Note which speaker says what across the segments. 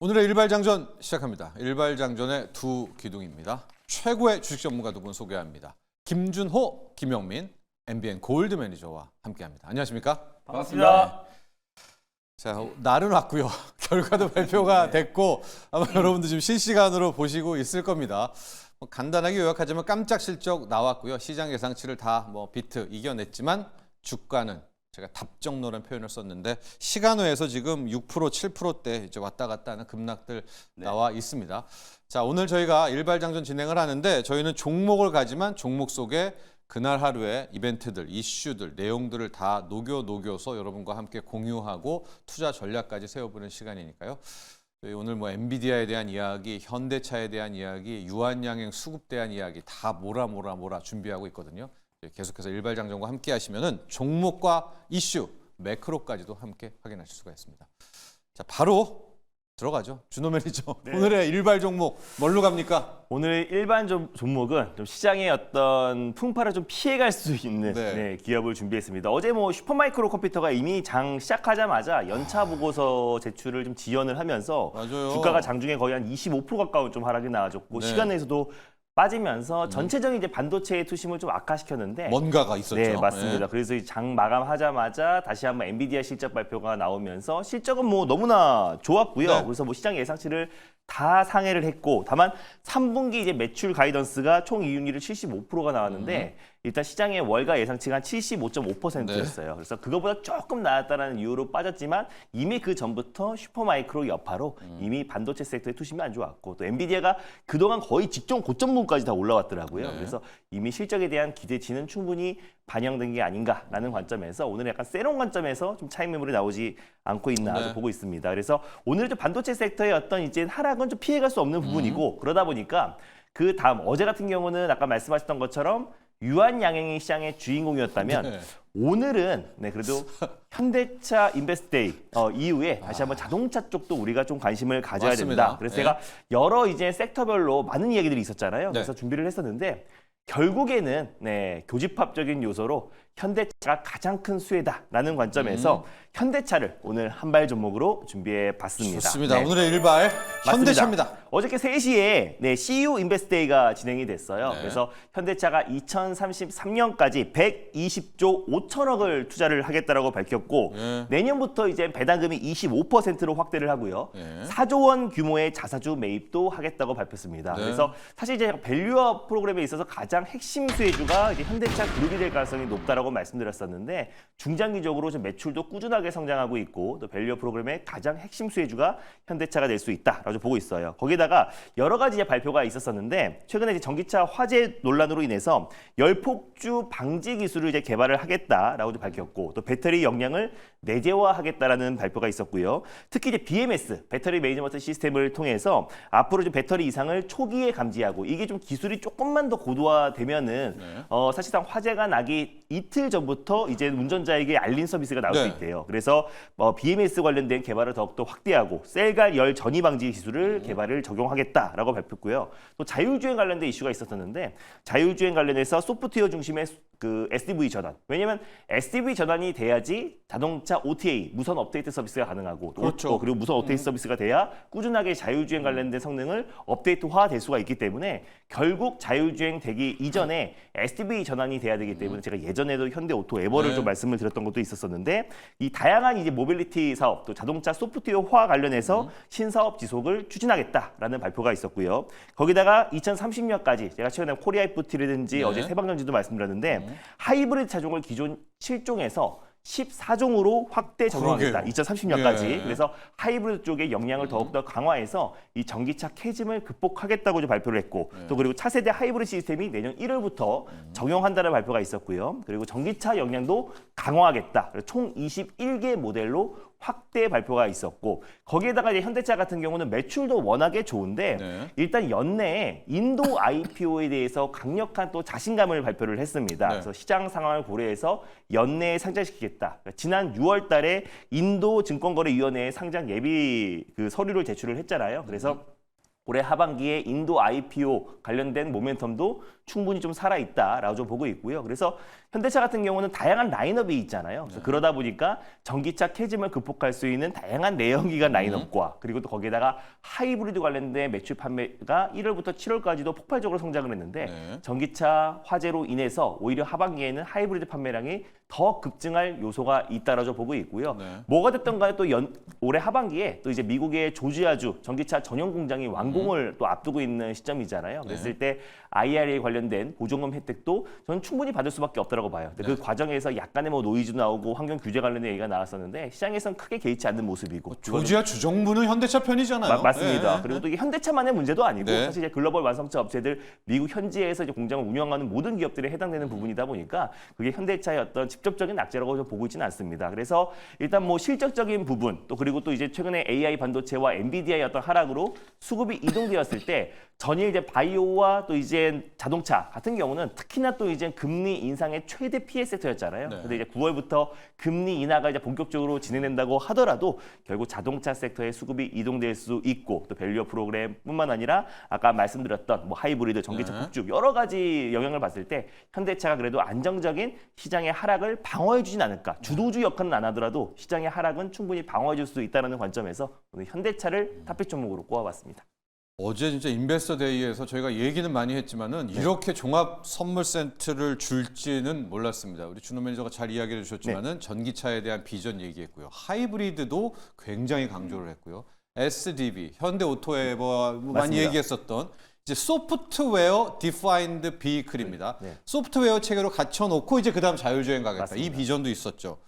Speaker 1: 오늘의 일발장전 시작합니다. 일발장전의 두 기둥입니다. 최고의 주식 전문가 두 분 소개합니다. 김준호, 김영민, MBN 골드 매니저와 함께합니다. 안녕하십니까?
Speaker 2: 반갑습니다.
Speaker 1: 자, 날은 왔고요. 결과도 발표가 됐고 아마 여러분도 지금 실시간으로 보시고 있을 겁니다. 간단하게 요약하자면 깜짝 실적 나왔고요. 시장 예상치를 다 비트 이겨냈지만 주가는 제가 답정너라는 표현을 썼는데 시간외에서 지금 6%, 7%대 이제 왔다 갔다 하는 급락들 나와 있습니다. 자, 오늘 저희가 일발장전 진행을 하는데 저희는 종목을 가지만 종목 속에 그날 하루의 이벤트들, 이슈들, 내용들을 다 녹여서 여러분과 함께 공유하고 투자 전략까지 세워보는 시간이니까요. 저희 오늘 엔비디아에 대한 이야기, 현대차에 대한 이야기, 유한양행 수급에 대한 이야기 다 몰아 준비하고 있거든요. 계속해서 일발장전과 함께 하시면은 종목과 이슈, 매크로까지도 함께 확인하실 수가 있습니다. 자, 바로 들어가죠. 준호 매니저.
Speaker 2: 네.
Speaker 1: 오늘의 일발 종목 뭘로 갑니까?
Speaker 2: 오늘 일반 종목은 좀 시장의 어떤 풍파를 좀 피해갈 수 있는 기업을 준비했습니다. 어제 슈퍼마이크로 컴퓨터가 이미 장 시작하자마자 연차 보고서 제출을 좀 지연을 하면서
Speaker 1: 맞아요.
Speaker 2: 주가가 장중에 거의 한 25% 가까운 좀 하락이 나와줬고 시간 내에서도 빠지면서 전체적인 이제 반도체의 투심을 좀 악화시켰는데
Speaker 1: 뭔가가 있었죠.
Speaker 2: 네, 맞습니다. 그래서 이 장 마감하자마자 다시 한번 엔비디아 실적 발표가 나오면서 실적은 너무나 좋았고요.
Speaker 1: 네.
Speaker 2: 그래서 시장 예상치를 다 상회를 했고 다만 3분기 이제 매출 가이던스가 총 이윤율이 75%가 나왔는데 일단 시장의 월가 예상치가 한 75.5%였어요. 그래서 그거보다 조금 나았다는 이유로 빠졌지만 이미 그 전부터 슈퍼마이크로 여파로 이미 반도체 섹터의 투심이 안 좋았고 또 엔비디아가 그동안 거의 직전 고점 부분까지 다 올라왔더라고요. 그래서 이미 실적에 대한 기대치는 충분히 반영된 게 아닌가라는 관점에서 오늘 약간 세론 관점에서 좀 차익 매물이 나오지 않고 있나 보고 있습니다. 그래서 오늘 좀 반도체 섹터의 어떤 이제 하락은 좀 피해갈 수 없는 부분이고 그러다 보니까 그 다음 어제 같은 경우는 아까 말씀하셨던 것처럼 유한양행이 시장의 주인공이었다면 오늘은 그래도 현대차 인베스트데이 이후에 다시 한번 자동차 쪽도 우리가 좀 관심을 가져야
Speaker 1: 맞습니다.
Speaker 2: 된다. 그래서 제가 여러 이제 섹터별로 많은 이야기들이 있었잖아요. 그래서 준비를 했었는데 결국에는 교집합적인 요소로 현대차가 가장 큰 수혜다라는 관점에서 현대차를 오늘 한발 종목으로 준비해 봤습니다.
Speaker 1: 좋습니다. 오늘의 일발 현대차입니다.
Speaker 2: 어저께 3시에 CU 인베스트데이가 진행이 됐어요. 그래서 현대차가 2033년까지 120조 5천억을 투자를 하겠다라고 밝혔고 내년부터 이제 배당금이 25%로 확대를 하고요. 4조 원 규모의 자사주 매입도 하겠다고 밝혔습니다. 그래서 사실 이제 밸류업 프로그램에 있어서 가장 핵심 수혜주가 이제 현대차 그룹이 될 가능성이 높다라고 말씀드렸었는데 중장기적으로 좀 매출도 꾸준하게 성장하고 있고 또 밸류업 프로그램의 가장 핵심 수혜주가 현대차가 될 수 있다라고 보고 있어요. 거기다가 여러 가지 이제 발표가 있었었는데 최근에 이제 전기차 화재 논란으로 인해서 열폭주 방지 기술을 이제 개발을 하겠다라고 밝혔고 또 배터리 역량을 내재화하겠다라는 발표가 있었고요. 특히 이제 BMS 배터리 매니지먼트 시스템을 통해서 앞으로 좀 배터리 이상을 초기에 감지하고 이게 좀 기술이 조금만 더 고도화되면은 사실상 화재가 나기 이틀 전부터 이제 운전자에게 알림 서비스가 나올 수 있대요. 그래서 BMS 관련된 개발을 더욱더 확대하고 셀갈 열 전이 방지 기술을 개발을 적용하겠다라고 발표했고요. 또 자율주행 관련된 이슈가 있었었는데 자율주행 관련해서 소프트웨어 중심의 그 SDV 전환. 왜냐하면 SDV 전환이 돼야지 자동차 OTA 무선 업데이트 서비스가 가능하고 그리고 무선 업데이트 서비스가 돼야 꾸준하게 자율주행 관련된 성능을 업데이트화 될 수가 있기 때문에 결국 자율주행 되기 이전에 SDV 전환이 돼야 되기 때문에 제가 예전에도 현대오토 에버를 좀 말씀을 드렸던 것도 있었었는데 이 다양한 이제 모빌리티 사업 또 자동차 소프트웨어화 관련해서 신사업 지속을 추진하겠다라는 발표가 있었고요. 거기다가 2030년까지 제가 최근에 코리아 FT라든지 어제 세방전지도 말씀드렸는데 하이브리드 차종을 기존 7종에서 14종으로 확대 적용하겠다. 2030년까지. 그래서 하이브리드 쪽의 역량을 더욱더 강화해서 이 전기차 캐즘을 극복하겠다고 발표를 했고 또 그리고 차세대 하이브리드 시스템이 내년 1월부터 적용한다는 발표가 있었고요. 그리고 전기차 역량도 강화하겠다. 총 21개 모델로 확대 발표가 있었고 거기에다가 이제 현대차 같은 경우는 매출도 워낙에 좋은데 일단 연내에 인도 IPO에 대해서 강력한 또 자신감을 발표를 했습니다. 그래서 시장 상황을 고려해서 연내에 상장시키겠다. 그러니까 지난 6월 달에 인도 증권거래위원회에 상장 예비 그 서류를 제출을 했잖아요. 그래서 올해 하반기에 인도 IPO 관련된 모멘텀도 충분히 좀 살아있다라고 좀 보고 있고요. 그래서 현대차 같은 경우는 다양한 라인업이 있잖아요. 그래서 그러다 보니까 전기차 캐즘을 극복할 수 있는 다양한 내연기관 라인업과 그리고 또 거기에다가 하이브리드 관련된 매출 판매가 1월부터 7월까지도 폭발적으로 성장을 했는데 전기차 화재로 인해서 오히려 하반기에는 하이브리드 판매량이 더 급증할 요소가 있다라고 보고 있고요. 뭐가 됐든 간에 또 올해 하반기에 또 이제 미국의 조지아주 전기차 전용 공장이 완공을 또 앞두고 있는 시점이잖아요. 그랬을 때 IRA 관련된 보조금 혜택도 저는 충분히 받을 수밖에 없다고 봐요. 근데 그 과정에서 약간의 뭐 노이즈 나오고 환경 규제 관련된 얘기가 나왔었는데 시장에서는 크게 개의치 않는 모습이고.
Speaker 1: 조지아 주정부는 현대차 편이잖아요.
Speaker 2: 맞습니다. 그리고 또 이게 현대차만의 문제도 아니고 사실 이제 글로벌 완성차 업체들 미국 현지에서 이제 공장을 운영하는 모든 기업들에 해당되는 부분이다 보니까 그게 현대차의 어떤 직접적인 악재라고 좀 보고 있지는 않습니다. 그래서 일단 뭐 실적적인 부분 또 그리고 또 이제 최근에 AI 반도체와 엔비디아의 어떤 하락으로 수급이 이동되었을 때 전일 이제 바이오와 또 이제 자동차 같은 경우는 특히나 또 이제 금리 인상의 최대 피해 섹터였잖아요. 근데 이제 9월부터 금리 인하가 이제 본격적으로 진행된다고 하더라도 결국 자동차 섹터의 수급이 이동될 수 있고 또 밸류업 프로그램뿐만 아니라 아까 말씀드렸던 뭐 하이브리드, 전기차 폭주 여러 가지 영향을 봤을 때 현대차가 그래도 안정적인 시장의 하락을 방어해주진 않을까. 주도주 역할은 안 하더라도 시장의 하락은 충분히 방어해줄 수 있다는 관점에서 오늘 현대차를 탑픽 종목으로 꼽아봤습니다.
Speaker 1: 어제 진짜 인베스터 데이에서 저희가 얘기는 많이 했지만은 이렇게 종합 선물 세트를 줄지는 몰랐습니다. 우리 준호 매니저가 잘 이야기를 주셨지만은 전기차에 대한 비전 얘기했고요. 하이브리드도 굉장히 강조를 했고요. SDV, 현대 오토에버 많이 얘기했었던 이제 소프트웨어 디파인드 비클입니다. 소프트웨어 체계로 갖춰놓고 이제 그다음 자율주행 가겠다.
Speaker 2: 맞습니다.
Speaker 1: 이 비전도 있었죠.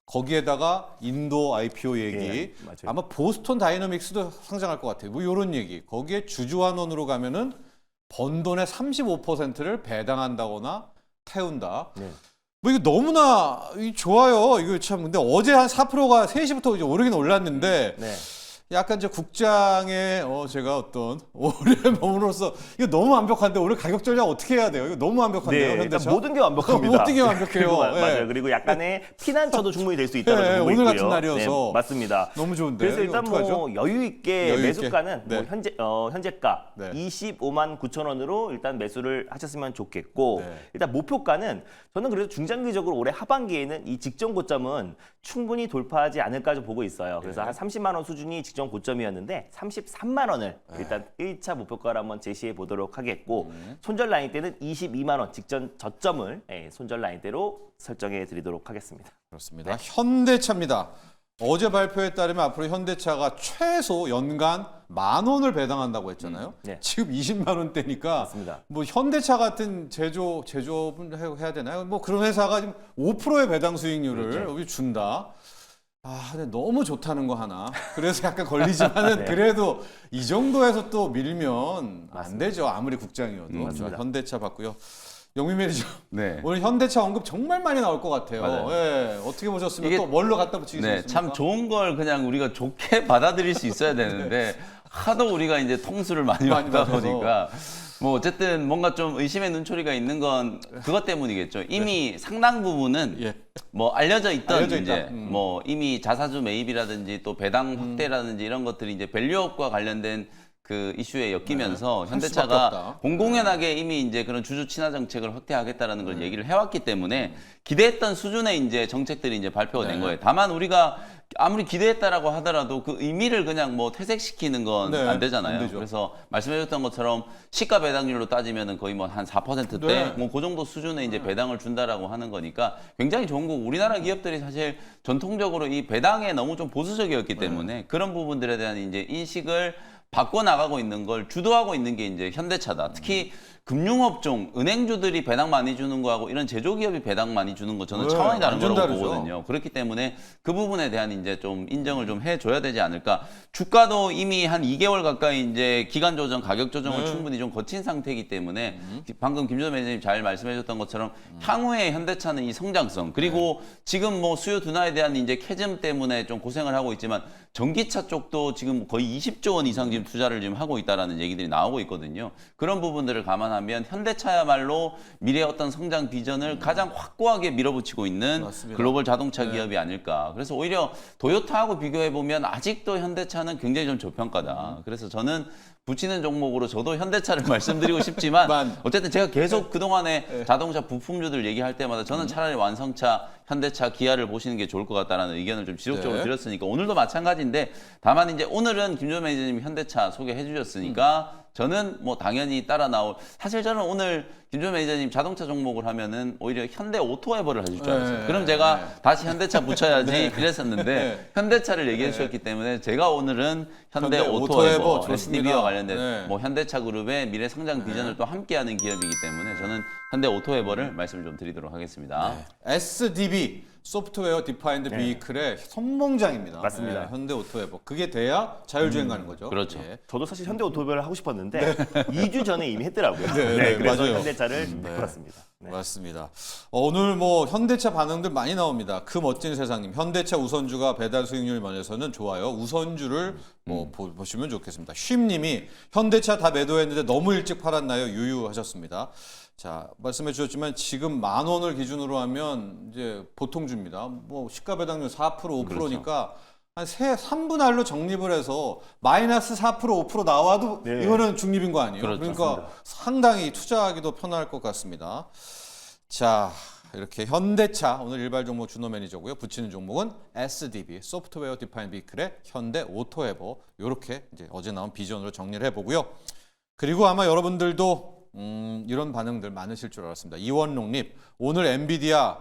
Speaker 1: 거기에다가 인도 IPO 얘기, 아마 보스턴 다이너믹스도 상장할 것 같아요. 뭐 이런 얘기. 거기에 주주환원으로 가면은 번 돈의 35%를 배당한다거나 태운다. 뭐 이거 너무나 좋아요. 이거 참 근데 어제 한 4%가 3시부터 이제 오르긴 올랐는데. 약간 이제 국장의 제가 어떤 오래 몸으로서 이거 너무 완벽한데 오늘 가격 전략 어떻게 해야 돼요? 이거 너무 완벽한데요, 현대차.
Speaker 2: 일단 모든 게 완벽합니다.
Speaker 1: 모든 게 완벽해요.
Speaker 2: 그리고 맞아요. 그리고 약간의 피난처도 충분히 될 수 있다고 보고
Speaker 1: 오늘
Speaker 2: 있고요.
Speaker 1: 같은 날이어서
Speaker 2: 맞습니다.
Speaker 1: 너무 좋은데.
Speaker 2: 그래서 일단 뭐 여유 있게 매수가는
Speaker 1: 네.
Speaker 2: 뭐 현재가 25만 9천 원으로 일단 매수를 하셨으면 좋겠고 일단 목표가는 저는 그래도 중장기적으로 올해 하반기에는 이 직전 고점은 충분히 돌파하지 않을까 좀 보고 있어요. 그래서 한 30만 원 수준이 직전 고점이었는데 33만 원을 일단 1차 목표가로 한번 제시해 보도록 하겠고 손절 라인 때는 22만 원 직전 저점을 손절 라인대로 설정해 드리도록 하겠습니다.
Speaker 1: 그렇습니다. 현대차입니다. 어제 발표에 따르면 앞으로 현대차가 최소 연간 10,000원을 배당한다고 했잖아요. 지금 20만 원대니까
Speaker 2: 맞습니다.
Speaker 1: 뭐 현대차 같은 제조업은 해야 되나요? 뭐 그런 회사가 지금 5%의 배당 수익률을 준다. 근데 너무 좋다는 거 하나. 그래서 약간 걸리지만은 그래도 이 정도에서 또 밀면 안 되죠. 아무리 국장이어도. 자, 현대차 봤고요. 영민 매니저, 오늘 현대차 언급 정말 많이 나올 것 같아요. 어떻게 보셨으면 또 뭘로 갖다 붙이겠습니까?
Speaker 3: 참 좋은 걸 그냥 우리가 좋게 받아들일 수 있어야 되는데 하도 우리가 이제 통수를 많이 받다 보니까 뭐 어쨌든 뭔가 좀 의심의 눈초리가 있는 건 그것 때문이겠죠. 이미 상당 부분은 뭐 알려져 있던 이제 뭐 이미 자사주 매입이라든지 또 배당 확대라든지 이런 것들이 이제 밸류업과 관련된 그 이슈에 엮이면서 현대차가 공공연하게 이미 이제 그런 주주 친화 정책을 확대하겠다라는 걸 얘기를 해왔기 때문에 기대했던 수준의 이제 정책들이 이제 발표가 된 거예요. 다만 우리가 아무리 기대했다라고 하더라도 그 의미를 그냥 뭐 퇴색시키는 건 안 되잖아요. 그래서 말씀해줬던 것처럼 시가 배당률로 따지면은 거의 뭐 한 4%대 뭐 그 정도 수준의 이제 배당을 준다라고 하는 거니까 굉장히 좋은 거고 우리나라 기업들이 사실 전통적으로 이 배당에 너무 좀 보수적이었기 때문에 그런 부분들에 대한 이제 인식을 바꿔 나가고 있는 걸 주도하고 있는 게 이제 현대차다. 특히 금융업종, 은행주들이 배당 많이 주는 거하고 이런 제조기업이 배당 많이 주는 거 저는 차원이 다른 거라고 보거든요. 그렇기 때문에 그 부분에 대한 이제 좀 인정을 좀 해줘야 되지 않을까. 주가도 이미 한 2개월 가까이 이제 기간 조정, 가격 조정을 충분히 좀 거친 상태이기 때문에 방금 김준호 매니저님 잘 말씀해줬던 것처럼 향후에 현대차는 이 성장성 그리고 지금 뭐 수요 둔화에 대한 이제 캐즘 때문에 좀 고생을 하고 있지만 전기차 쪽도 지금 거의 20조 원 이상 지금 투자를 지금 하고 있다라는 얘기들이 나오고 있거든요. 그런 부분들을 감안하면 하면 현대차야말로 미래의 어떤 성장 비전을 가장 확고하게 밀어붙이고 있는
Speaker 1: 맞습니다.
Speaker 3: 글로벌 자동차 기업이 아닐까. 그래서 오히려 도요타하고 비교해 보면 아직도 현대차는 굉장히 좀 저평가다. 그래서 저는 붙이는 종목으로 저도 현대차를 말씀드리고 싶지만 어쨌든 제가 계속 그동안에 자동차 부품주들 얘기할 때마다 저는 차라리 완성차, 현대차, 기아를 보시는 게 좋을 것 같다라는 의견을 좀 지속적으로
Speaker 1: 네.
Speaker 3: 드렸으니까 오늘도 마찬가지인데 다만 이제 오늘은 김종현 매니저님이 현대차 소개해 주셨으니까 저는 뭐 당연히 따라 나올 사실 저는 오늘 김종현 매니저님 자동차 종목을 하면은 오히려 현대 오토에버를 하실 줄 알았어요.
Speaker 1: 네.
Speaker 3: 그럼 제가 다시 현대차 붙여야지 이랬었는데 현대차를 얘기해 주셨기 때문에 제가 오늘은 현대 오토에버
Speaker 1: 좋습니다.
Speaker 3: SDB와 관련된
Speaker 1: 네.
Speaker 3: 뭐 현대차 그룹의 미래 성장 비전을 또 함께하는 기업이기 때문에 저는 현대 오토에버를 말씀을 좀 드리도록 하겠습니다.
Speaker 1: SDB 소프트웨어 디파인드 비클의 선봉장입니다.
Speaker 2: 맞습니다.
Speaker 1: 현대 오토에버 그게 돼야 자율주행 가는 거죠.
Speaker 3: 그렇죠.
Speaker 1: 예.
Speaker 2: 저도 사실 현대 오토모빌을 하고 싶었는데 2주 전에 이미 했더라고요.
Speaker 1: 네,
Speaker 2: 그래서
Speaker 1: 맞아요.
Speaker 2: 현대차를 바꿨습니다. 네.
Speaker 1: 맞습니다. 오늘 뭐 현대차 반응들 많이 나옵니다. 그 멋진 세상님, 현대차 우선주가 배달 수익률 면에서는 좋아요. 우선주를 뭐 보시면 좋겠습니다. 쉼님이 현대차 다 매도했는데 너무 일찍 팔았나요? 유유하셨습니다. 자, 말씀해 주셨지만 지금 10,000원을 기준으로 하면 이제 보통 줍니다. 뭐 시가 배당률 4% 5%니까 한 3분의 1로 적립을 해서 마이너스 4% 5% 나와도
Speaker 2: 네.
Speaker 1: 이거는 중립인 거 아니에요?
Speaker 3: 그렇죠.
Speaker 1: 그러니까
Speaker 2: 맞습니다.
Speaker 1: 상당히 투자하기도 편할 것 같습니다. 자, 이렇게 현대차 오늘 일발 종목 준호 매니저고요. 붙이는 종목은 SDB 소프트웨어 디파인 비클의 현대 오토에버 이렇게 이제 어제 나온 비전으로 정리를 해보고요. 그리고 아마 여러분들도 이런 반응들 많으실 줄 알았습니다. 이원롱님 오늘 엔비디아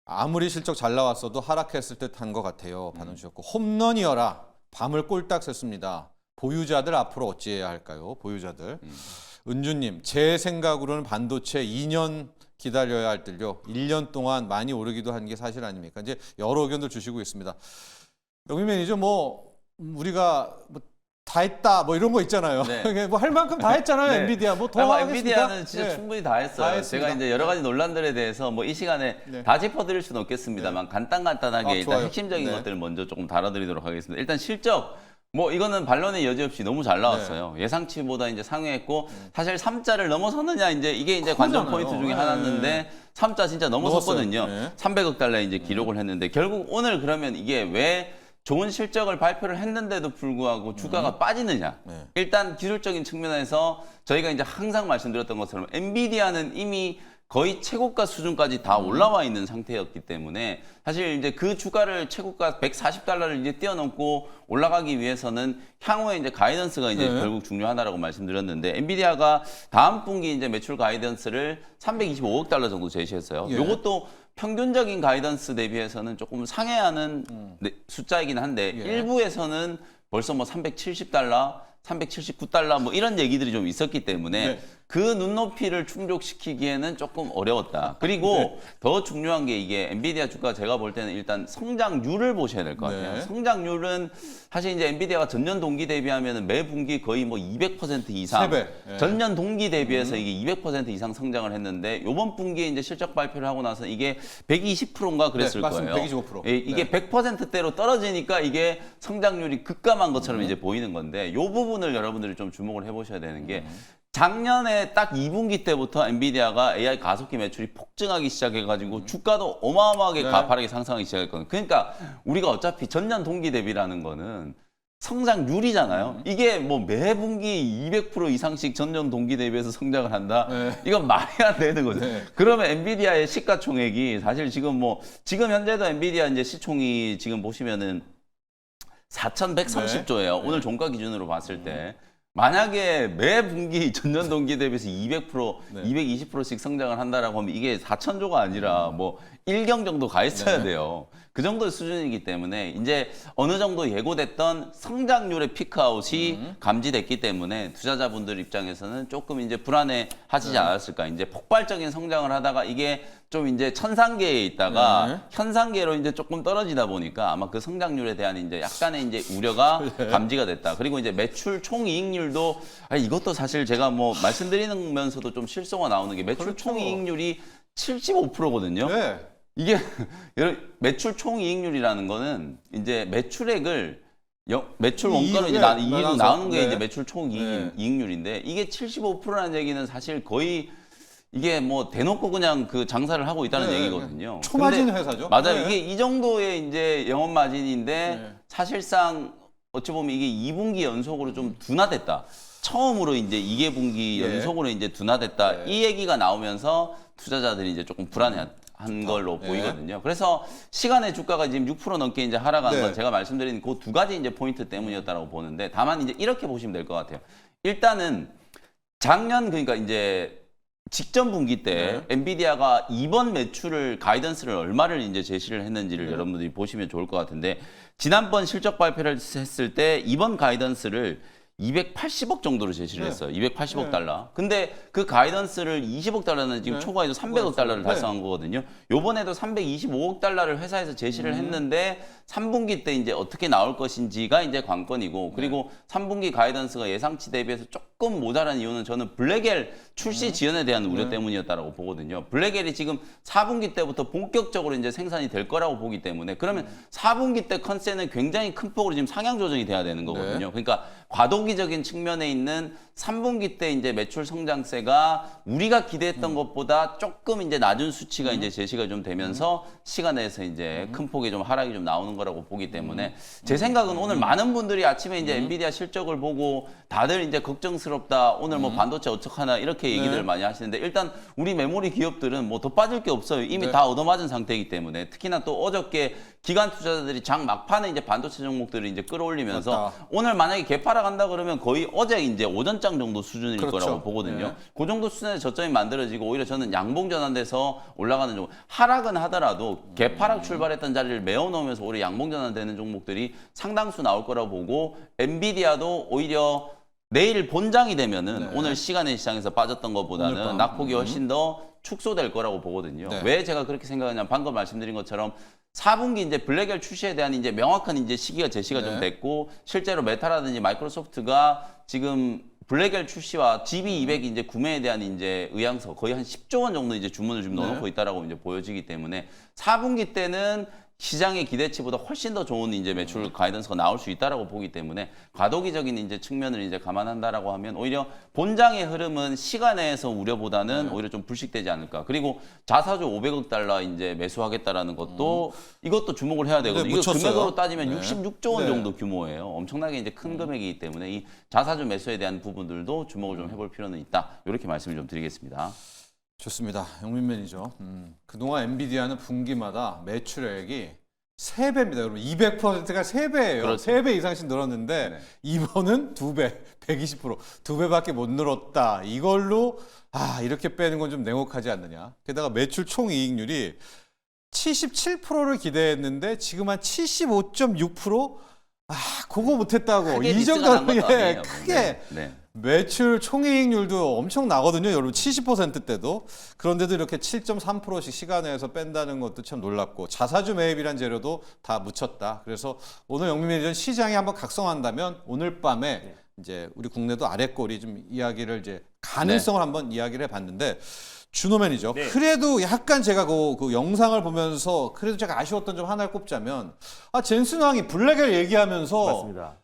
Speaker 1: 아무리 실적 잘 나왔어도 하락했을 듯한 것 같아요. 반응 주셨고 홈런이어라 밤을 꼴딱 샜습니다. 보유자들 앞으로 어찌해야 할까요? 보유자들. 은주님 제 생각으로는 반도체 2년 기다려야 할 듯요. 1년 동안 많이 오르기도 한 게 사실 아닙니까? 이제 여러 의견들 주시고 있습니다. 영민 매니저 뭐 우리가 뭐 다 했다 뭐 이런 거 있잖아요.
Speaker 3: 네.
Speaker 1: 뭐 할 만큼 다 했잖아요.
Speaker 3: 네.
Speaker 1: 엔비디아 뭐 더 하겠습니까?
Speaker 3: 엔비디아는 진짜
Speaker 1: 네.
Speaker 3: 충분히 다 했어요.
Speaker 1: 다 했습니다.
Speaker 3: 제가 이제 여러 가지 논란들에 대해서 뭐 이 시간에
Speaker 1: 네.
Speaker 3: 다 짚어드릴 수는 없겠습니다만 간단하게 일단
Speaker 1: 좋아요.
Speaker 3: 핵심적인
Speaker 1: 네.
Speaker 3: 것들을 먼저 조금 다뤄드리도록 하겠습니다. 일단 실적 뭐 이거는 반론의 여지 없이 너무 잘 나왔어요.
Speaker 1: 네.
Speaker 3: 예상치보다 이제 상회했고 사실 3자를 넘어섰느냐 이게 이제 관전 포인트 중에
Speaker 1: 네.
Speaker 3: 하나였는데 3자 진짜 넘어섰거든요.
Speaker 1: 넘었어요. 네.
Speaker 3: 300억 달러 이제 기록을 했는데 결국 오늘 그러면 이게 왜 좋은 실적을 발표를 했는데도 불구하고 주가가 빠지느냐.
Speaker 1: 네.
Speaker 3: 일단 기술적인 측면에서 저희가 이제 항상 말씀드렸던 것처럼 엔비디아는 이미 거의 최고가 수준까지 다 올라와 있는 상태였기 때문에 사실 이제 그 주가를 최고가 140달러를 이제 뛰어넘고 올라가기 위해서는 향후에 이제 가이던스가 이제
Speaker 1: 네.
Speaker 3: 결국 중요하다라고 말씀드렸는데 엔비디아가 다음 분기 이제 매출 가이던스를 325억 달러 정도 제시했어요.
Speaker 1: 예.
Speaker 3: 요것도 평균적인 가이던스 대비해서는 조금 상회하는 숫자이긴 한데
Speaker 1: 예.
Speaker 3: 일부에서는 벌써 뭐 370달러, 379달러 뭐 이런 얘기들이 좀 있었기 때문에
Speaker 1: 네.
Speaker 3: 그 눈높이를 충족시키기에는 조금 어려웠다. 그리고 더 중요한 게 이게 엔비디아 주가 제가 볼 때는 일단 성장률을 보셔야 될 것 같아요.
Speaker 1: 네.
Speaker 3: 성장률은 사실 이제 엔비디아가 전년 동기 대비하면 매 분기 거의 뭐 200% 이상.
Speaker 1: 세 배. 예.
Speaker 3: 전년 동기 대비해서 이게 200% 이상 성장을 했는데 이번 분기에 이제 실적 발표를 하고 나서 이게 120%인가 그랬을
Speaker 1: 네, 맞습니다.
Speaker 3: 거예요.
Speaker 1: 125%.
Speaker 3: 예, 이게 100%대로 떨어지니까 이게 성장률이 급감한 것처럼 이제 보이는 건데 이 부분을 여러분들이 좀 주목을 해보셔야 되는 게 작년에 딱 2분기 때부터 엔비디아가 AI 가속기 매출이 폭증하기 시작해가지고 주가도 어마어마하게
Speaker 1: 네.
Speaker 3: 가파르게 상승하기 시작했거든요. 그러니까 우리가 어차피 전년 동기 대비라는 거는 성장률이잖아요. 이게 뭐 매 분기 200% 이상씩 전년 동기 대비해서 성장을 한다.
Speaker 1: 네.
Speaker 3: 이건 말이 안 되는 거죠.
Speaker 1: 네.
Speaker 3: 그러면 엔비디아의 시가총액이 사실 지금 현재도 엔비디아 이제 시총이 지금 보시면은 4,130조예요. 오늘 종가 기준으로 봤을 때. 만약에 매 분기 전년 동기 대비해서 200%,
Speaker 1: 네.
Speaker 3: 220%씩 성장을 한다라고 하면 이게 4,000조가 아니라 뭐 1경 정도 가 있어야
Speaker 1: 네.
Speaker 3: 돼요. 그 정도의 수준이기 때문에 이제 어느 정도 예고됐던 성장률의 피크아웃이 감지됐기 때문에 투자자분들 입장에서는 조금 이제 불안해 하시지 않았을까. 이제 폭발적인 성장을 하다가 이게 좀 이제 천상계에 있다가
Speaker 1: 네.
Speaker 3: 현상계로 이제 조금 떨어지다 보니까 아마 그 성장률에 대한 이제 약간의 이제 우려가 감지가 됐다. 그리고 이제 매출 총이익률도 이것도 사실 제가 뭐 말씀드리면서도 좀 실소가 나오는 게 매출
Speaker 1: 그렇죠.
Speaker 3: 총이익률이 75%거든요.
Speaker 1: 네.
Speaker 3: 이게 매출 총이익률이라는 거는 이제 매출액을 매출
Speaker 1: 이
Speaker 3: 원가는 이제
Speaker 1: 이익에
Speaker 3: 이익
Speaker 1: 나눠서,
Speaker 3: 나오는 게
Speaker 1: 네.
Speaker 3: 이제 매출 총
Speaker 1: 네.
Speaker 3: 이익률인데 이게 75%라는 얘기는 사실 거의 이게 뭐 대놓고 그냥 그 장사를 하고 있다는
Speaker 1: 네,
Speaker 3: 얘기거든요.
Speaker 1: 초마진
Speaker 3: 근데
Speaker 1: 회사죠.
Speaker 3: 맞아요.
Speaker 1: 네.
Speaker 3: 이게 이 정도의 이제 영업 마진인데
Speaker 1: 네.
Speaker 3: 사실상 어찌 보면 이게 2분기 연속으로 좀 둔화됐다. 처음으로 이제 2분기
Speaker 1: 예.
Speaker 3: 연속으로 이제 둔화됐다.
Speaker 1: 네.
Speaker 3: 이 얘기가 나오면서 투자자들이 이제 조금 불안해한 걸로
Speaker 1: 네.
Speaker 3: 보이거든요. 그래서 시간의 주가가 지금 6% 넘게 이제 하락한
Speaker 1: 네.
Speaker 3: 건 제가 말씀드린 그 두 가지 이제 포인트 때문이었다고 보는데 다만 이제 이렇게 보시면 될 것 같아요. 일단은 작년 그러니까 이제 직전 분기 때 엔비디아가 이번 매출을 가이던스를 얼마를 이제 제시를 했는지를 여러분들이 보시면 좋을 것 같은데 지난번 실적 발표를 했을 때 이번 가이던스를 280억 정도로 제시를
Speaker 1: 네.
Speaker 3: 했어요. 280억 달러. 근데 그 가이던스를 20억 달러는 지금
Speaker 1: 네.
Speaker 3: 초과해서 300억 달러를
Speaker 1: 네.
Speaker 3: 달성한 거거든요. 요번에도 325억 달러를 회사에서 제시를 했는데 3분기 때 이제 어떻게 나올 것인지가 이제 관건이고 그리고 3분기 가이던스가 예상치 대비해서 조금 모자란 이유는 저는 블랙엘 출시 지연에 대한 우려 때문이었다고 보거든요. 블랙엘이 지금 4분기 때부터 본격적으로 이제 생산이 될 거라고 보기 때문에 그러면 4분기 때 컨센은 굉장히 큰 폭으로 지금 상향 조정이 돼야 되는 거거든요. 그러니까 과도기적인 측면에 있는 3분기 때 이제 매출 성장세가 우리가 기대했던 것보다 조금 이제 낮은 수치가 이제 제시가 좀 되면서 시간 내에서 이제 큰 폭의 좀 하락이 좀 나오는 거라고 보기 때문에 제 생각은 오늘 많은 분들이 아침에 이제 엔비디아 실적을 보고 다들 이제 걱정스럽다. 오늘 뭐 반도체 어떡하나 이렇게 얘기들 많이 하시는데 일단 우리 메모리 기업들은 뭐 더 빠질 게 없어요. 이미 다 얻어맞은 상태이기 때문에 특히나 또 어저께 기관 투자자들이 장 막판에 이제 반도체 종목들을 이제 끌어올리면서
Speaker 1: 맞다.
Speaker 3: 오늘 만약에 개파락 한다 그러면 거의 어제 이제 오전장 정도 수준일
Speaker 1: 그렇죠.
Speaker 3: 거라고 보거든요.
Speaker 1: 네.
Speaker 3: 그 정도 수준의 저점이 만들어지고 오히려 저는 양봉 전환돼서 올라가는 종목 하락은 하더라도 개파락 출발했던 자리를 메워놓으면서 오히려 양봉 전환되는 종목들이 상당수 나올 거라고 보고 엔비디아도 오히려 내일 본장이 되면은 오늘 시간의 시장에서 빠졌던
Speaker 1: 오늘
Speaker 3: 것보다는
Speaker 1: 밤.
Speaker 3: 낙폭이 훨씬 더 축소될 거라고 보거든요.
Speaker 1: 네.
Speaker 3: 왜 제가 그렇게 생각하냐면 방금 말씀드린 것처럼 4분기 이제 블랙엘 출시에 대한 이제 명확한 이제 시기가 제시가 좀 됐고 실제로 메타라든지 마이크로소프트가 지금 블랙엘 출시와 GB200 이제 구매에 대한 이제 의향서 거의 한 10조 원 정도 이제 주문을 지금 넣어놓고 있다라고 이제 보여지기 때문에 4분기 때는 시장의 기대치보다 훨씬 더 좋은 이제 매출 가이던스가 나올 수 있다라고 보기 때문에 과도기적인 이제 측면을 이제 감안한다라고 하면 오히려 본장의 흐름은 시간에서 우려보다는 오히려 좀 불식되지 않을까. 그리고 자사주 500억 달러 이제 매수하겠다라는 것도 이것도 주목을 해야 되거든요. 이거
Speaker 1: 묻혔어요.
Speaker 3: 금액으로 따지면 66조 원
Speaker 1: 네.
Speaker 3: 정도 규모예요. 엄청나게 이제 큰 금액이기 때문에 이 자사주 매수에 대한 부분들도 주목을 좀 해볼 필요는 있다. 이렇게 말씀을 좀 드리겠습니다.
Speaker 1: 좋습니다. 영민 매니저. 그동안 엔비디아는 분기마다 매출액이 3배입니다. 여러분 200%가 3배예요.
Speaker 3: 그렇죠.
Speaker 1: 3배 이상씩 늘었는데 이번은 2배, 120%. 2배밖에 못 늘었다. 이걸로 이렇게 빼는 건 좀 냉혹하지 않느냐. 게다가 매출 총이익률이 77%를 기대했는데 지금 한 75.6%? 그거 못했다고.
Speaker 3: 크게
Speaker 1: 이
Speaker 3: 미스가 난
Speaker 1: 정도로
Speaker 3: 것도 아니에요.
Speaker 1: 크게
Speaker 3: 네.
Speaker 1: 매출 총이익률도 엄청 나거든요. 여러분 70%대도. 그런데도 이렇게 7.3%씩 시간 내에서 뺀다는 것도 참 놀랍고 자사주 매입이란 재료도 다 묻혔다. 그래서 오늘 영민 매니저 시장이 한번 각성한다면 오늘 밤에 이제 우리 국내도 아랫골이 좀 이야기를 이제 가능성을 한번 이야기를 해봤는데 준호 매니저.
Speaker 2: 네.
Speaker 1: 그래도 약간 제가 그 영상을 보면서 그래도 제가 아쉬웠던 점 하나를 꼽자면 젠슨 왕이 블랙을 얘기하면서
Speaker 2: 맞습니다.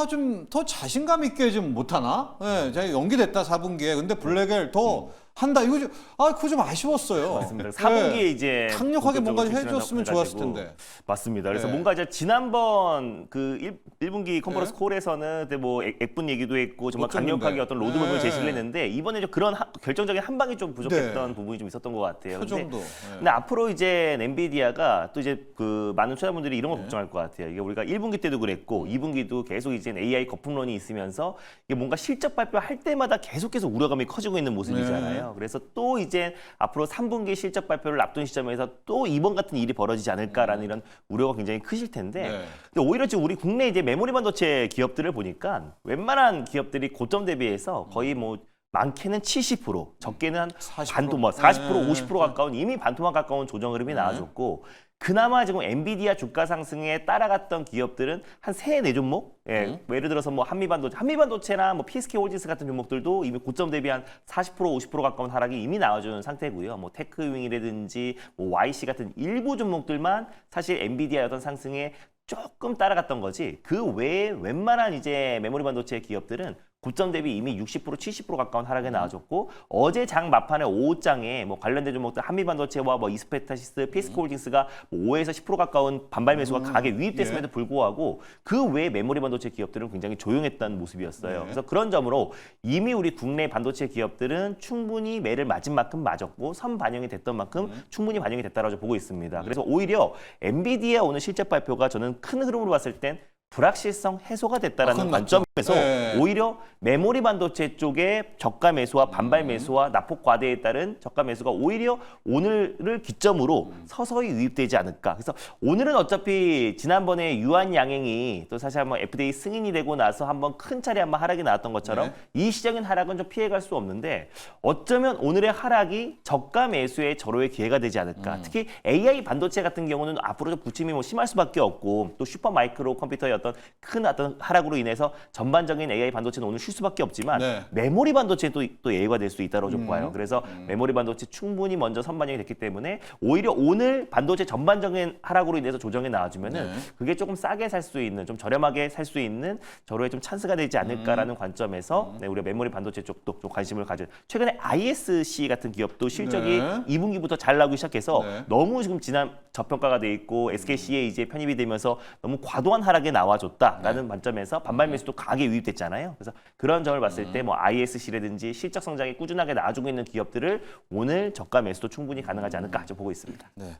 Speaker 1: 좀 더 자신감 있게 좀 못하나? 예, 제가 연기됐다 4분기에. 근데 블랙을 더 한다. 이거 좀, 그거 좀 아쉬웠어요.
Speaker 2: 맞습니다. 4분기에
Speaker 1: 예.
Speaker 2: 이제
Speaker 1: 강력하게 뭔가
Speaker 2: 본격적으로
Speaker 1: 해줬으면
Speaker 2: 출시를
Speaker 1: 좋았을
Speaker 2: 해가지고.
Speaker 1: 텐데.
Speaker 2: 맞습니다. 그래서
Speaker 1: 네.
Speaker 2: 뭔가 이제 지난번 그 1분기 컨퍼런스
Speaker 1: 네.
Speaker 2: 콜에서는 그때 뭐 액분 얘기도 했고 정말
Speaker 1: 못 줬는데.
Speaker 2: 강력하게 어떤 로드맵을
Speaker 1: 네.
Speaker 2: 제시를 했는데 이번에 좀 그런 결정적인 한 방이 좀 부족했던
Speaker 1: 네.
Speaker 2: 부분이 좀 있었던 것 같아요.
Speaker 1: 표정도.
Speaker 2: 근데 앞으로 이제 엔비디아가 또 이제 그 많은 투자자분들이 이런 걸 걱정할 것 같아요. 이게 우리가 1분기 때도 그랬고 2분기도 계속 이제 AI 거품론이 있으면서 이게 뭔가 실적 발표할 때마다 계속해서 우려감이 커지고 있는 모습이잖아요. 그래서 또 이제 앞으로 3분기 실적 발표를 앞둔 시점에서 또 이번 같은 일이 벌어지지 않을까라는 이런 우려가 굉장히 크실 텐데
Speaker 1: 네.
Speaker 2: 근데 오히려 지금 우리 국내 이제 메모리 반도체 기업들을 보니까 웬만한 기업들이 고점 대비해서 거의 뭐 많게는 70%, 적게는 한
Speaker 1: 40%?
Speaker 2: 반토막, 뭐 40%,
Speaker 1: 네.
Speaker 2: 50% 가까운 이미 반토막 가까운 조정 흐름이 나와줬고 그나마 지금 엔비디아 주가 상승에 따라갔던 기업들은 한 3-4종목? 예, 예를 들어서 뭐 한미반도체나 뭐 PSK 홀딩스 같은 종목들도 이미 고점 대비 한 40%, 50% 가까운 하락이 이미 나와주는 상태고요. 뭐 테크윙이라든지 뭐 YC 같은 일부 종목들만 사실 엔비디아 어떤 상승에 조금 따라갔던 거지. 그 외에 웬만한 이제 메모리 반도체 기업들은 고점 대비 이미 60% 70% 가까운 하락에 나와줬고 어제 장 막판에 5장에 뭐 관련된 종목들 한미반도체와 뭐 이스페타시스, 피스코홀딩스가 뭐 5에서 10% 가까운 반발 매수가 강하게 유입됐음에도 불구하고 그 외에 메모리 반도체 기업들은 굉장히 조용했던 모습이었어요. 그래서 그런 점으로 이미 우리 국내 반도체 기업들은 충분히 매를 맞은 만큼 맞았고 선 반영이 됐던 만큼 충분히 반영이 됐다라고 보고 있습니다. 그래서 오히려 엔비디아 오늘 실적 발표가 저는 큰 흐름으로 봤을 땐 불확실성 해소가 됐다라는 관점에서 오히려 메모리 반도체 쪽에 저가 매수와 반발 매수와 낙폭 과대에 따른 저가 매수가 오히려 오늘을 기점으로 서서히 유입되지 않을까. 그래서 오늘은 어차피 지난번에 유한 양행이 또 사실 한번 FDA 승인이 되고 나서 한번 큰 차례 한번 하락이 나왔던 것처럼 일시적인 하락은 좀 피해갈 수 없는데 어쩌면 오늘의 하락이 저가 매수의 절호의 기회가 되지 않을까. 특히 AI 반도체 같은 경우는 앞으로 좀 부침이 뭐 심할 수밖에 없고 또 슈퍼 마이크로 컴퓨터의 어떤 큰 어떤 하락으로 인해서 전반적인 AI 반도체는 오늘 쉴 수밖에 없지만 메모리 반도체도 또 예외가 될 수 있다고 좀 봐요. 그래서 메모리 반도체 충분히 먼저 선반영이 됐기 때문에 오히려 오늘 반도체 전반적인 하락으로 인해서 조정이 나와주면은 그게 조금 싸게 살 수 있는 좀 저렴하게 살 수 있는 저로의 좀 찬스가 되지 않을까라는 관점에서 우리가 메모리 반도체 쪽도 좀 관심을 가져. 최근에 ISC 같은 기업도 실적이 2분기부터 잘 나오기 시작해서 너무 지금 지난 저평가가 돼 있고 SKC에 이제 편입이 되면서 너무 과도한 하락에 나와줬다라는 관점에서 반발 매수도 강하게 유입됐잖아요. 그래서 그런 점을 봤을 때 뭐 ISC라든지 실적 성장이 꾸준하게 나와주고 있는 기업들을 오늘 저가 매수도 충분히 가능하지 않을까 좀 보고 있습니다.
Speaker 1: 네.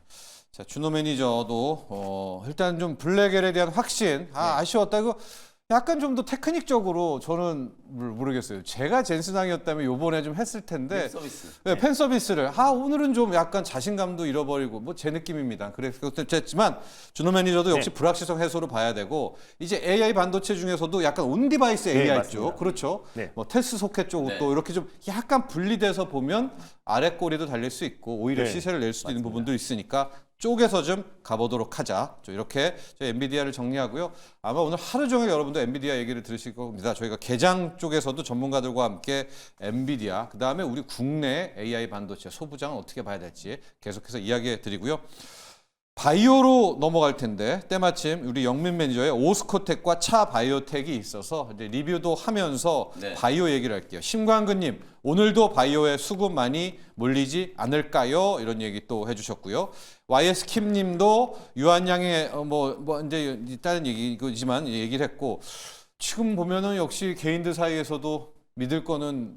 Speaker 1: 자, 준호 매니저도 일단 좀 블랙엘에 대한 확신 아쉬웠다. 이거 약간 좀 더 테크닉적으로 저는 모르겠어요. 제가 젠슨왕이었다면 요번에 좀 했을 텐데
Speaker 3: 서비스.
Speaker 1: 네, 팬 서비스를 오늘은 좀 약간 자신감도 잃어버리고 뭐 제 느낌입니다. 그랬지만 준호 매니저도 역시 불확실성 해소로 봐야 되고 이제 AI 반도체 중에서도 약간 온 디바이스 AI 쪽 그렇죠. 뭐 텔스 소켓 쪽도 이렇게 좀 약간 분리돼서 보면 아래 꼬리도 달릴 수 있고 오히려 시세를 낼 수도 있는 부분도 있으니까 쪽에서 좀 가보도록 하자. 이렇게 저희 엔비디아를 정리하고요. 아마 오늘 하루 종일 여러분도 엔비디아 얘기를 들으실 겁니다. 저희가 개장 쪽에서도 전문가들과 함께 엔비디아, 그다음에 우리 국내 AI 반도체 소부장은 어떻게 봐야 될지 계속해서 이야기해 드리고요. 바이오로 넘어갈 텐데 때마침 우리 영민 매니저의 오스코텍과 차 바이오텍이 있어서 이제 리뷰도 하면서 바이오 얘기를 할게요. 심광근님 오늘도 바이오에 수급 많이 몰리지 않을까요? 이런 얘기 또 해주셨고요. YS킴님도 유한양의 뭐 이제 다른 얘기지만 얘기를 했고 지금 보면은 역시 개인들 사이에서도 믿을 거는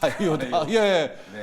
Speaker 1: 바이오다.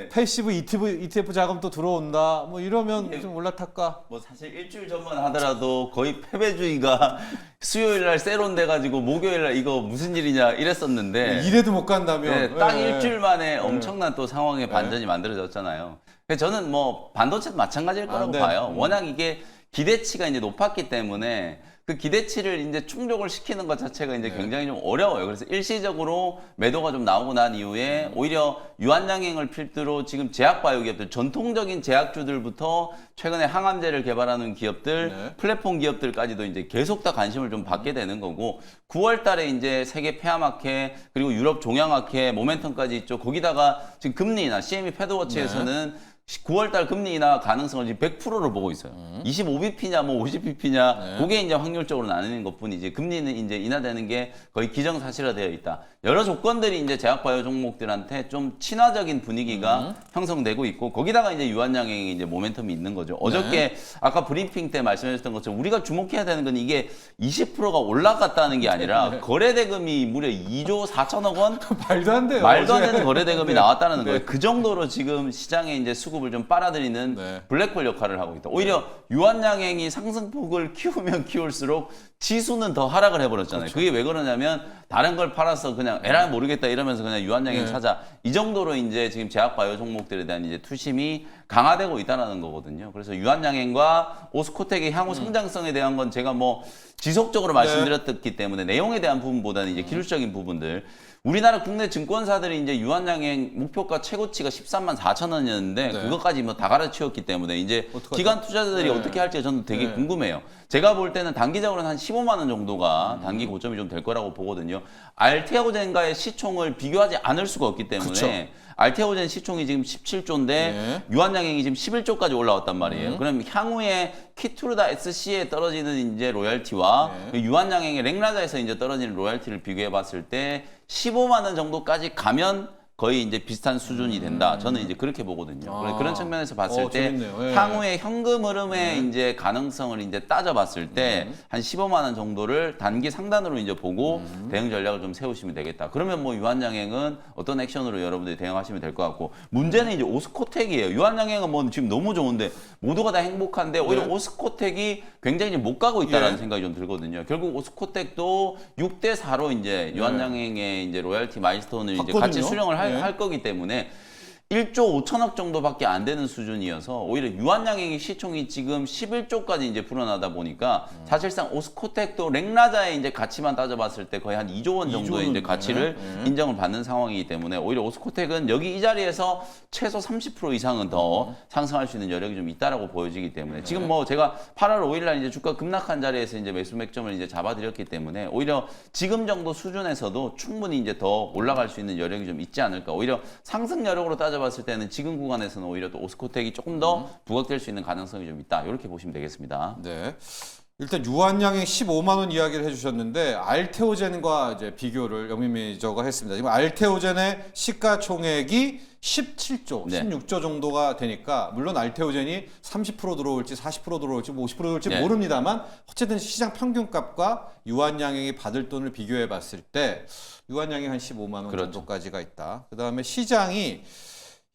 Speaker 1: 패시브 ETF 자금 또 들어온다. 뭐 이러면 좀 올라탈까?
Speaker 3: 뭐 사실 일주일 전만 하더라도 거의 패배주의가 수요일 날 세론 돼가지고 목요일 날 이거 무슨 일이냐 이랬었는데
Speaker 1: 이래도 못 간다면
Speaker 3: 딱 일주일 만에 엄청난 또 상황의 반전이 만들어졌잖아요. 그래서 저는 뭐 반도체도 마찬가지일 거라고 봐요. 워낙 이게 기대치가 이제 높았기 때문에 그 기대치를 이제 충족을 시키는 것 자체가 이제 굉장히 좀 어려워요. 그래서 일시적으로 매도가 좀 나오고 난 이후에 오히려 유한양행을 필두로 지금 제약바이오 기업들, 전통적인 제약주들부터 최근에 항암제를 개발하는 기업들, 플랫폼 기업들까지도 이제 계속 다 관심을 좀 받게 되는 거고 9월 달에 이제 세계 폐암학회 그리고 유럽 종양학회 모멘텀까지 있죠. 거기다가 지금 금리나 CME 패드워치에서는 9월달 금리 인하 가능성을 지금 100%로 보고 있어요. 25bp냐 뭐 50bp냐 그게 이제 확률적으로 나뉘는 것뿐이지 금리는 이제 인하되는 게 거의 기정사실화되어 있다. 여러 조건들이 이제 제약바이오 종목들한테 좀 친화적인 분위기가 형성되고 있고 거기다가 이제 유한양행이 이제 모멘텀이 있는 거죠. 어저께 아까 브리핑 때 말씀하셨던 것처럼 우리가 주목해야 되는 건 이게 20%가 올라갔다는 게 아니라 거래대금이 무려 2조 4천억 원
Speaker 1: 말도 안 돼요.
Speaker 3: 말도 안 되는 거래대금이 나왔다는 거예요. 그 정도로 지금 시장에 이제 수급을 좀 빨아들이는 블랙홀 역할을 하고 있다. 오히려 유한양행이 상승폭을 키우면 키울수록 지수는 더 하락을 해버렸잖아요. 그게 왜 그러냐면 다른 걸 팔아서 그냥 에라 모르겠다 이러면서 그냥 유한양행 사자 이 정도로 이제 지금 제약바이오 종목들에 대한 이제 투심이 강화되고 있다는 거거든요. 그래서 유한양행과 오스코텍의 향후 성장성에 대한 건 제가 뭐 지속적으로 말씀드렸기 때문에 내용에 대한 부분보다는 이제 기술적인 부분들. 우리나라 국내 증권사들이 이제 유한양행 목표가 최고치가 13만 4천 원이었는데 그것까지 뭐 다 갈아치웠기 때문에 이제 기관 투자자들이 어떻게 할지 저는 되게 궁금해요. 제가 볼 때는 단기적으로는 한 15만 원 정도가 단기 고점이 좀 될 거라고 보거든요. 알테오젠과의 시총을 비교하지 않을 수가 없기 때문에
Speaker 1: 그쵸.
Speaker 3: 알테오젠 시총이 지금 17조인데
Speaker 1: 네.
Speaker 3: 유한양행이 지금 11조까지 올라왔단 말이에요. 그럼 향후에 키투르다 SC에 떨어지는 이제 로열티와
Speaker 1: 네.
Speaker 3: 유한양행의 랭라자에서 이제 떨어지는 로열티를 비교해 봤을 때 15만 원 정도까지 가면 거의 이제 비슷한 수준이 된다. 저는 이제 그렇게 보거든요.
Speaker 1: 아.
Speaker 3: 그런 측면에서 봤을 때
Speaker 1: 재밌네요. 예.
Speaker 3: 향후에 현금 흐름의 이제 가능성을 이제 따져봤을 때 한 15만 원 정도를 단기 상단으로 이제 보고 대응 전략을 좀 세우시면 되겠다. 그러면 뭐 유한양행은 어떤 액션으로 여러분들이 대응하시면 될 것 같고 문제는 이제 오스코텍이에요. 유한양행은 뭐 지금 너무 좋은데 모두가 다 행복한데 오히려
Speaker 1: 네.
Speaker 3: 오스코텍이 굉장히 이제 못 가고 있다라는
Speaker 1: 예.
Speaker 3: 생각이 좀 들거든요. 결국 오스코텍도 6대 4로 이제 유한양행의 이제 로열티 마일스톤을 이제
Speaker 1: 봤거든요.
Speaker 3: 같이 수령을
Speaker 1: 예.
Speaker 3: 할 거기 때문에 1조 5천억 정도밖에 안 되는 수준이어서 오히려 유한양행의 시총이 지금 11조까지 이제 불어나다 보니까 사실상 오스코텍도 랭라자의 이제 가치만 따져봤을 때 거의 한 2조 원 정도의
Speaker 1: 2조
Speaker 3: 이제 가치를 인정을 받는 상황이기 때문에 오히려 오스코텍은 여기 이 자리에서 최소 30% 이상은 더 상승할 수 있는 여력이 좀 있다라고 보여지기 때문에 지금 뭐 제가 8월 5일 날 이제 주가 급락한 자리에서 이제 매수 맥점을 이제 잡아드렸기 때문에 오히려 지금 정도 수준에서도 충분히 이제 더 올라갈 수 있는 여력이 좀 있지 않을까. 오히려 상승 여력으로 따져봤을 때는 지금 구간에서는 오히려 또 오스코텍이 조금 더 부각될 수 있는 가능성이 좀 있다. 이렇게 보시면 되겠습니다.
Speaker 1: 네. 일단 유한양행 15만 원 이야기를 해주셨는데 알테오젠과 이제 비교를 영민 매니저가 했습니다. 지금 알테오젠의 시가총액이 17조,
Speaker 3: 네.
Speaker 1: 16조 정도가 되니까 물론 알테오젠이 30% 들어올지 40% 들어올지 뭐 50% 들어올지
Speaker 3: 네.
Speaker 1: 모릅니다만 어쨌든 시장 평균값과 유한양행이 받을 돈을 비교해 봤을 때 유한양행 한 15만 원
Speaker 3: 그렇죠.
Speaker 1: 정도까지가 있다. 그다음에 시장이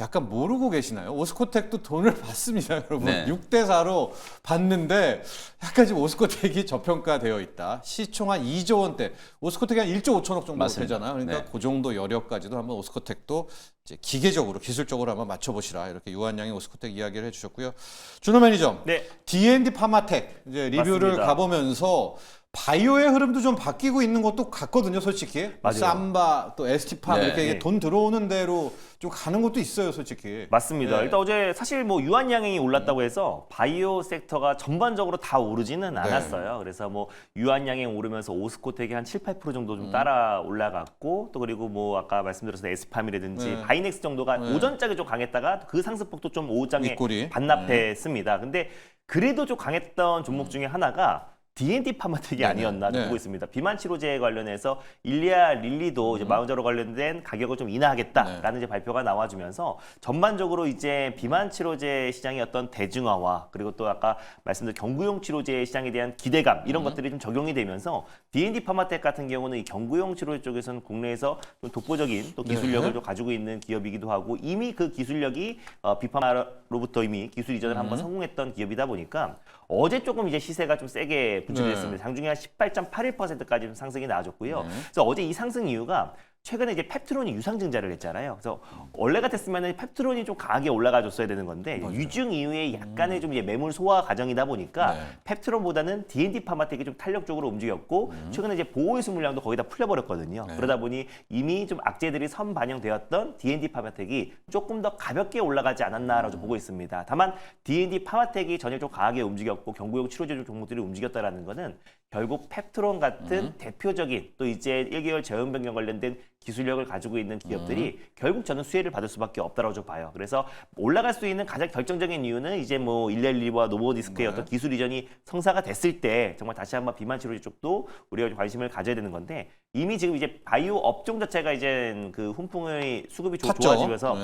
Speaker 1: 약간 모르고 계시나요? 오스코텍도 돈을 받습니다, 여러분.
Speaker 3: 네.
Speaker 1: 6대 4로 받는데 약간 지금 오스코텍이 저평가되어 있다. 시총 한 2조 원대. 오스코텍이 한 1조 5천억 정도
Speaker 3: 맞습니다.
Speaker 1: 되잖아요. 그러니까
Speaker 3: 네.
Speaker 1: 그 정도 여력까지도 한번 오스코텍도 이제 기계적으로 기술적으로 한번 맞춰보시라. 이렇게 유한양의 오스코텍 이야기를 해주셨고요. 준호 매니저,
Speaker 2: 네.
Speaker 1: D&D 파마텍 이제 리뷰를
Speaker 2: 맞습니다.
Speaker 1: 가보면서 바이오의 흐름도 좀 바뀌고 있는 것도 같거든요, 솔직히.
Speaker 2: 맞아요.
Speaker 1: 삼바 또 ST팜
Speaker 3: 네.
Speaker 1: 이렇게
Speaker 2: 네.
Speaker 1: 돈 들어오는 대로 좀 가는 것도 있어요, 솔직히.
Speaker 2: 맞습니다.
Speaker 1: 네.
Speaker 2: 일단 어제 사실 뭐 유한양행이 올랐다고 해서 바이오 섹터가 전반적으로 다 오르지는 않았어요. 그래서 뭐 유한양행 오르면서 오스코텍이 한 7, 8% 정도 좀 따라 올라갔고 또 그리고 뭐 아까 말씀드렸던 에스팜이라든지
Speaker 1: 네.
Speaker 2: 바이넥스 정도가
Speaker 1: 네.
Speaker 2: 오전장에 좀 강했다가 그 상승폭도 좀 오후장에
Speaker 1: 윗꼬리.
Speaker 2: 반납했습니다. 근데 그래도 좀 강했던 종목 중에 하나가 D&D 파마텍이
Speaker 1: 네네.
Speaker 2: 아니었나
Speaker 1: 네.
Speaker 2: 보고 있습니다. 비만 치료제 관련해서 일리아 릴리도 이제 마운저로 관련된 가격을 좀 인하하겠다라는 이제 발표가 나와주면서 전반적으로 이제 비만 치료제 시장의 어떤 대중화와 그리고 또 아까 말씀드린 경구용 치료제 시장에 대한 기대감 이런 것들이 좀 적용이 되면서 D&D 파마텍 같은 경우는 이 경구용 치료제 쪽에서는 국내에서 좀 독보적인 또 기술력을 좀 가지고 있는 기업이기도 하고 이미 그 기술력이 비파마로부터 이미 기술 이전을 한번 성공했던 기업이다 보니까 어제 조금 이제 시세가 좀 세게 분출됐습니다. 장중에 한 18.81%까지 좀 상승이 나와줬고요. 그래서 어제 이 상승 이유가 최근에 이제 펩트론이 유상증자를 했잖아요. 그래서 원래 같았으면 펩트론이 좀 강하게 올라가줬어야 되는 건데 유증 이후에 약간의 좀 이제 매물 소화 과정이다 보니까
Speaker 1: 네.
Speaker 2: 펩트론보다는 D&D 파마텍이 좀 탄력적으로 움직였고 최근에 이제 보호회수 물량도 거의 다 풀려버렸거든요. 그러다 보니 이미 좀 악재들이 선반영되었던 D&D 파마텍이 조금 더 가볍게 올라가지 않았나라고 좀 보고 있습니다. 다만 D&D 파마텍이 전일 좀 강하게 움직였고 경구용 치료제 종목들이 움직였다라는 거는 결국 펩트론 같은 대표적인 또 이제 1개월 재원 변경 관련된 기술력을 가지고 있는 기업들이 결국 저는 수혜를 받을 수밖에 없다라고 좀 봐요. 그래서 올라갈 수 있는 가장 결정적인 이유는 이제 뭐 일렐리와 노보디스크의 어떤 기술 이전이 성사가 됐을 때 정말 다시 한번 비만 치료제 쪽도 우리가 좀 관심을 가져야 되는 건데 이미 지금 이제 바이오 업종 자체가 이제 그 훈풍의 수급이
Speaker 1: 탔죠.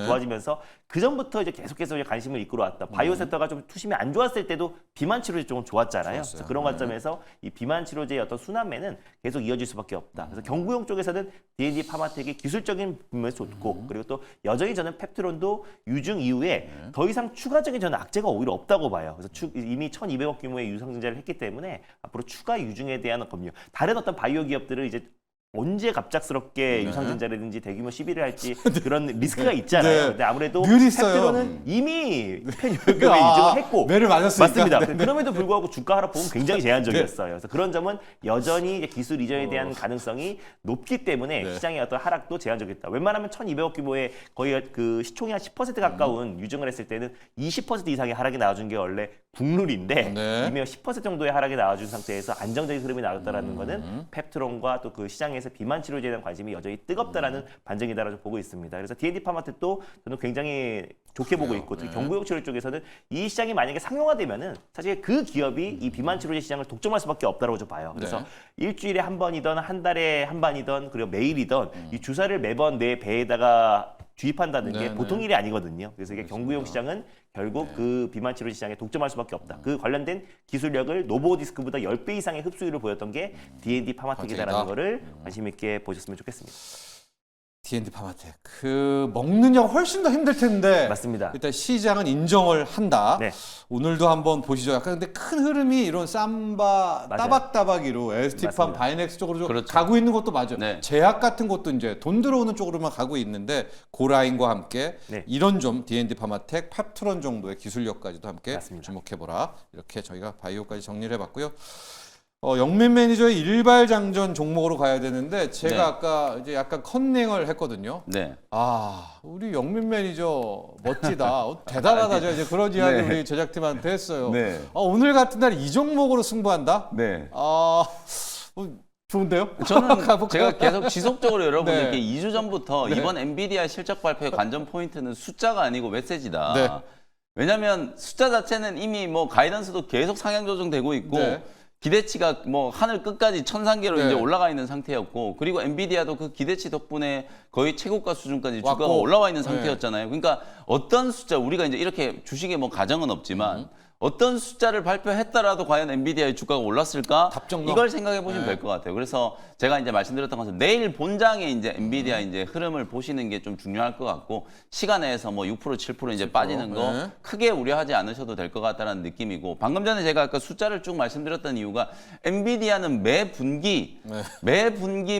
Speaker 2: 좋아지면서 그 전부터 이제 계속해서 이제 관심을 이끌어왔다. 바이오 섹터가 좀 투심이 안 좋았을 때도 비만 치료제 쪽은 좋았잖아요. 그래서 그런 관점에서 이 비만 치료제의 어떤 순환매는 계속 이어질 수밖에 없다. 그래서 경구용 쪽에서는 D&D 파마텍이 기술적인 부분에서 좋고 그리고 또 여전히 저는 펩트론도 유증 이후에 더 이상 추가적인 저는 악재가 오히려 없다고 봐요. 그래서 이미 1,200억 규모의 유상증자를 했기 때문에 앞으로 추가 유증에 대한 검역, 다른 어떤 바이오 기업들을 이제 언제 갑작스럽게 유상증자라든지 대규모 시비를 할지 그런 리스크가 있잖아요.
Speaker 1: 네.
Speaker 2: 근데 아무래도
Speaker 1: 늘 있어요.
Speaker 2: 팩트로는 이미 폐뇨역을 인증을 했고
Speaker 1: 매를 맞았으니까.
Speaker 2: 맞습니다.
Speaker 1: 네.
Speaker 2: 그럼에도 불구하고 주가 하락폭은 굉장히 제한적이었어요. 그래서 그런 점은 여전히 이제 기술 이전에 대한 가능성이 높기 때문에
Speaker 1: 네.
Speaker 2: 시장의 어떤 하락도 제한적이었다. 웬만하면 1,200억 규모의 거의 그 시총이 한 10% 가까운 유증을 했을 때는 20% 이상의 하락이 나와준 게 원래 국룰인데
Speaker 1: 네.
Speaker 2: 이미 10% 정도의 하락이 나와준 상태에서 안정적인 흐름이 나왔다라는 거는 펩트론과 또 그 시장에서 비만 치료제에 대한 관심이 여전히 뜨겁다라는 반증이다라고 보고 있습니다. 그래서 D&D 파마텍도 저는 굉장히 좋게 보고 있고 특히 경구용 치료 쪽에서는 이 시장이 만약에 상용화되면은 사실 그 기업이 이 비만 치료제 시장을 독점할 수밖에 없다고 좀 봐요. 그래서 일주일에 한 번이든 한 달에 한 번이든 그리고 매일이든 이 주사를 매번 내 배에다가 주입한다는 게 보통 일이 아니거든요. 그래서 이게 경구용 시장은 결국 그 비만 치료 시장에 독점할 수밖에 없다. 그 관련된 기술력을 노보디스크보다 10배 이상의 흡수율을 보였던 게 D&D 파마텍이다라는 거를 관심 있게 보셨으면 좋겠습니다.
Speaker 1: D&D 파마텍. 그 먹는 약 훨씬 더 힘들 텐데.
Speaker 2: 맞습니다.
Speaker 1: 일단 시장은 인정을 한다.
Speaker 2: 네.
Speaker 1: 오늘도 한번 보시죠. 약간 근데 큰 흐름이 이런 삼바
Speaker 2: 맞아요.
Speaker 1: 따박따박이로 ST팜,
Speaker 2: 맞습니다.
Speaker 1: 바이넥스 쪽으로 좀
Speaker 3: 그렇죠.
Speaker 1: 가고 있는 것도 맞아요.
Speaker 3: 네.
Speaker 1: 제약 같은 것도 이제 돈 들어오는 쪽으로만 가고 있는데 고라인과 함께
Speaker 2: 네.
Speaker 1: 이런 좀 D&D 파마텍, 펩트론 정도의 기술력까지도 함께
Speaker 2: 맞습니다.
Speaker 1: 주목해보라. 이렇게 저희가 바이오까지 정리를 해봤고요. 영민 매니저의 일발장전 종목으로 가야 되는데 제가
Speaker 3: 네.
Speaker 1: 아까 이제 약간 컨닝을 했거든요.
Speaker 3: 네.
Speaker 1: 우리 영민 매니저 멋지다. 대단하다. 제가 이제 그런 이야기
Speaker 3: 네.
Speaker 1: 우리 제작팀한테 했어요.
Speaker 3: 네.
Speaker 1: 오늘 같은 날 이 종목으로 승부한다?
Speaker 3: 네.
Speaker 1: 좋은데요?
Speaker 3: 저는
Speaker 1: 가볼까요?
Speaker 3: 제가 계속 지속적으로 여러분들께
Speaker 1: 네.
Speaker 3: 2주 전부터 이번 엔비디아 실적 발표의 관전 포인트는 숫자가 아니고 메시지다.
Speaker 1: 네.
Speaker 3: 왜냐하면 숫자 자체는 이미 뭐 가이던스도 계속 상향 조정되고 있고
Speaker 1: 네.
Speaker 3: 기대치가 뭐 하늘 끝까지 천상계로
Speaker 1: 네.
Speaker 3: 이제 올라가 있는 상태였고 그리고 엔비디아도 그 기대치 덕분에 거의 최고가 수준까지 주가가
Speaker 1: 왔고.
Speaker 3: 올라와 있는
Speaker 1: 네.
Speaker 3: 상태였잖아요. 그러니까 어떤 숫자 우리가 이제 이렇게 주식에 뭐 가정은 없지만 어떤 숫자를 발표했더라도 과연 엔비디아의 주가가 올랐을까?
Speaker 1: 답정너.
Speaker 3: 이걸 생각해 보시면
Speaker 1: 네.
Speaker 3: 될 것 같아요. 그래서 제가 이제 말씀드렸던 것은 내일 본장에 이제 엔비디아 이제 흐름을 보시는 게 좀 중요할 것 같고 시간에서 뭐 6% 7% 이제 빠지는 거
Speaker 1: 네.
Speaker 3: 크게 우려하지 않으셔도 될 것 같다는 느낌이고 방금 전에 제가 아까 숫자를 쭉 말씀드렸던 이유가 엔비디아는 매 분기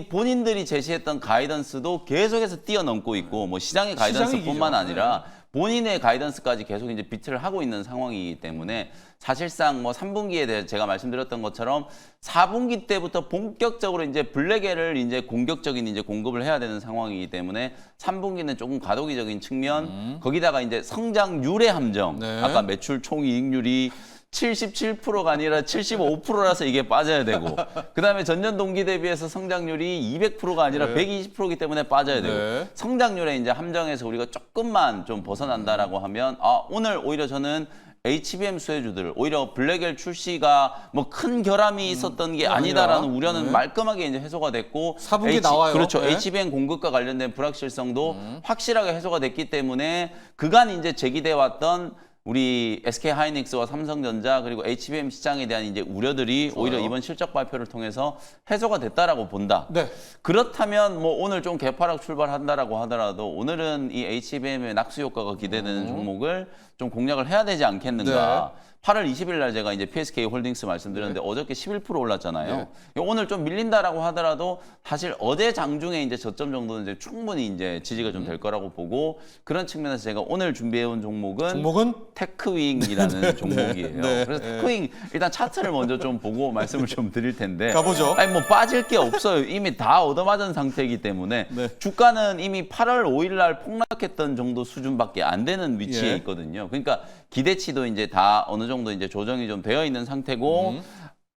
Speaker 3: 본인들이 제시했던 가이던스도 계속해서 뛰어넘고 있고 뭐 시장의 가이던스뿐만
Speaker 1: 시장이죠.
Speaker 3: 아니라 본인의 가이던스까지 계속 이제 비트를 하고 있는 상황이기 때문에 사실상 뭐 3분기에 대해 제가 말씀드렸던 것처럼 4분기 때부터 본격적으로 이제 블랙에를 이제 공격적인 이제 공급을 해야 되는 상황이기 때문에 3분기는 조금 과도기적인 측면 거기다가 이제 성장률의 함정
Speaker 1: 네.
Speaker 3: 아까 매출 총이익률이 77%가 아니라 75%라서 이게 빠져야 되고 그다음에 전년 동기 대비해서 성장률이 200%가 아니라 120%이기 때문에 빠져야 되고
Speaker 1: 네.
Speaker 3: 성장률의 이제 함정에서 우리가 조금만 좀 벗어난다라고 하면 오늘 오히려 저는 HBM 수혜주들 오히려 블랙엘 출시가 뭐 큰 결함이 있었던 게 아니다라는
Speaker 1: 아니라.
Speaker 3: 우려는
Speaker 1: 네.
Speaker 3: 말끔하게 이제 해소가 됐고
Speaker 1: 4분기 나와요.
Speaker 3: 그렇죠.
Speaker 1: 네.
Speaker 3: HBM 공급과 관련된 불확실성도 확실하게 해소가 됐기 때문에 그간 이제 제기돼 왔던 우리 SK 하이닉스와 삼성전자 그리고 HBM 시장에 대한 이제 우려들이 오히려 이번 실적 발표를 통해서 해소가 됐다라고 본다.
Speaker 1: 네.
Speaker 3: 그렇다면 뭐 오늘 좀 개파락 출발한다라고 하더라도 오늘은 이 HBM의 낙수 효과가 기대되는 종목을 좀 공략을 해야 되지 않겠는가. 8월 20일 날 제가 이제 PSK 홀딩스 말씀드렸는데 어저께 11% 올랐잖아요. 오늘 좀 밀린다라고 하더라도 사실 어제 장중에 이제 저점 정도는 이제 충분히 이제 지지가 좀 될 거라고 보고 그런 측면에서 제가 오늘 준비해 온 종목은 테크윙이라는 종목이에요.
Speaker 1: 네.
Speaker 3: 그래서 테크윙 일단 차트를 먼저 좀 보고 말씀을 좀 드릴 텐데
Speaker 1: 가보죠.
Speaker 3: 아니 뭐 빠질 게 없어요. 이미 다 얻어맞은 상태이기 때문에 주가는 이미 8월 5일 날 폭락했던 정도 수준밖에 안 되는 위치에
Speaker 1: 예.
Speaker 3: 있거든요. 그러니까 기대치도 이제 다 어느 정도 이제 조정이 좀 되어 있는 상태고